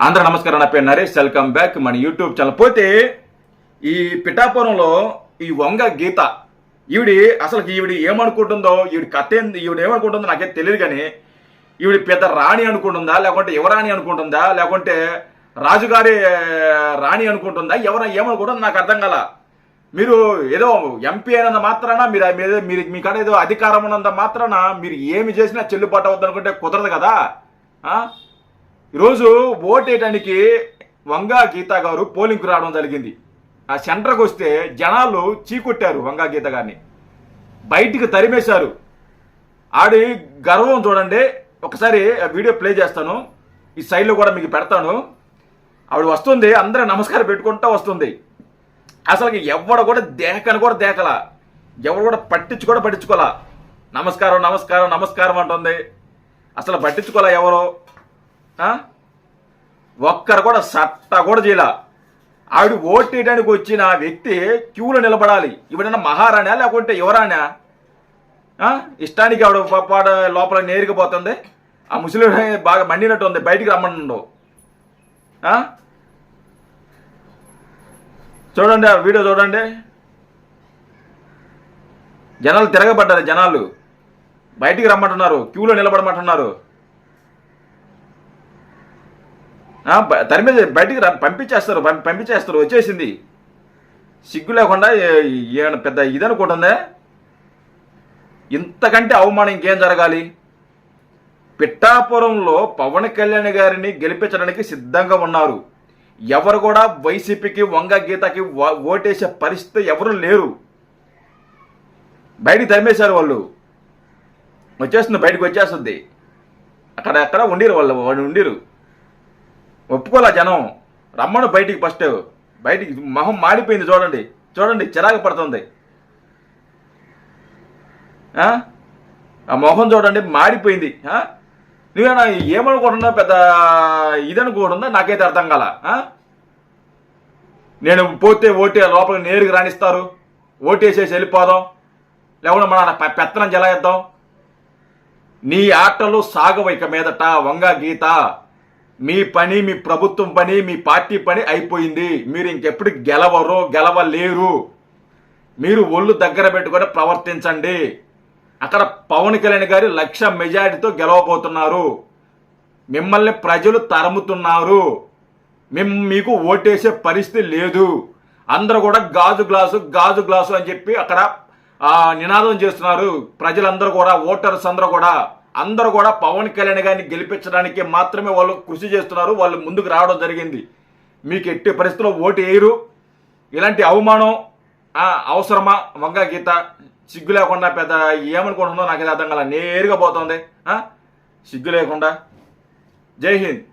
అందరూ నమస్కారం. నా పేరు నరేష్. వెల్కమ్ బ్యాక్ మన యూట్యూబ్ ఛానల్. పోతే ఈ పిఠాపురంలో ఈ వంగ గీత ఈవిడి ఏమనుకుంటుందో, ఈవిడి కథ ఈవిడ ఏమనుకుంటుందో నాకేం తెలియదు. కానీ ఈవిడి పెద్ద రాణి అనుకుంటుందా, లేకుంటే యువరాణి అనుకుంటుందా, లేకుంటే రాజుగారి రాణి అనుకుంటుందా, ఏమనుకుంటుందో నాకు అర్థం కాల. మీరు ఏదో ఎంపీ అయినంత మాత్రాన మీరు మీ కాడ ఏదో అధికారం ఉన్నంత మాత్రాన మీరు ఏమి చేసినా చెల్లుబాటు అవుద్ది అనుకుంటే కుదరదు కదా. ఈరోజు ఓటేయడానికి వంగా గీత గారు పోలింగ్కి రావడం జరిగింది. ఆ సెంటర్కి వస్తే జనాలు చీకొట్టారు. వంగా గీత గారిని బయటికి తరిమేశారు. ఆడి గర్వం చూడండి. ఒకసారి వీడియో ప్లే చేస్తాను, ఈ సైడ్లో కూడా మీకు పెడతాను. ఆవిడ వస్తుంది, అందరూ నమస్కారం పెట్టుకుంటూ వస్తుంది. అసలు ఎవడు కూడా దేకలా, ఎవడు కూడా పట్టించుకోలా. నమస్కారం నమస్కారం నమస్కారం అంటుంది. అసలు పట్టించుకోలే ఎవరో. ఒక్కరు కూడా సట్ట కూడా చేయాల. ఆవిడ ఓటేయడానికి వచ్చిన వ్యక్తి క్యూలో నిలబడాలి. ఇవిడన్నా మహారాణా లేకుంటే యువరాణా? ఇష్టానికి ఆవిడ పాడ లోపల నేరిగిపోతుంది. ఆ ముసలి బాగా మండినట్టు ఉంది, బయటికి రమ్మను. చూడండి, ఆ వీడియో చూడండి. జనాలు తిరగబడ్డారు. జనాలు బయటికి రమ్మంటున్నారు, క్యూలో నిలబడమంటున్నారు. తరిమీద బయటికి పంపించేస్తారు. వచ్చేసింది. సిగ్గు లేకుండా ఏమైనా పెద్ద ఇదనుకుంటుందే. ఇంతకంటే అవమానం ఇంకేం జరగాలి? పిఠాపురంలో పవన్ కళ్యాణ్ గారిని గెలిపించడానికి సిద్ధంగా ఉన్నారు. ఎవరు కూడా వైసీపీకి వంగ గీతకి ఓటేసే పరిస్థితి ఎవరు లేరు. బయటికి తరిమేశారు. వాళ్ళు వచ్చేస్తుంది, బయటకు వచ్చేస్తుంది. అక్కడ ఉండిరు, వాళ్ళు ఉండిరు. ఒప్పుకోలే జనం. రమ్మను బయటికి. ఫస్ట్ బయటికి. మొహం మాడిపోయింది. చూడండి చిరాకు పడుతుంది. ఆ మొహం చూడండి, మాడిపోయింది. నువ్వేనా ఏమనుకుంటున్నా, పెద్ద ఇదనుకుంటుందా? నాకైతే అర్థం కాల. నేను పోతే ఓటే లోపలికి నేరుగా రాణిస్తారు, ఓటేసేసి వెళ్ళిపోదాం, లేకుండా మన పెత్తనం జలాయిద్దాం. నీ ఆటలు సాగవు ఇక మీదట. వంగ గీత, మీ పని, మీ ప్రభుత్వం పని, మీ పార్టీ పని అయిపోయింది. మీరు ఇంకెప్పుడు గెలవలేరు. మీరు ఒళ్ళు దగ్గర పెట్టుకొని ప్రవర్తించండి. అక్కడ పవన్ కళ్యాణ్ గారి 1,00,000 మెజారిటీతో గెలవబోతున్నారు. మిమ్మల్ని ప్రజలు తరుముతున్నారు. మీకు ఓటేసే పరిస్థితి లేదు. అందరూ కూడా గాజు గ్లాసు అని చెప్పి అక్కడ నినాదం చేస్తున్నారు. ప్రజలందరూ కూడా, ఓటర్స్ అందరూ కూడా పవన్ కళ్యాణ్ గారిని గెలిపించడానికి మాత్రమే వాళ్ళు కృషి చేస్తున్నారు. వాళ్ళు ముందుకు రావడం జరిగింది. మీకు ఎట్టి పరిస్థితుల్లో ఓటు వేయరు. ఇలాంటి అవమానం అవసరమా? వంగ గీత సిగ్గు లేకుండా పెద్ద ఏమనుకుంటుందో నాకు అర్థం కాల. నేరుగా పోతుంది సిగ్గు లేకుండా. జై హింద్.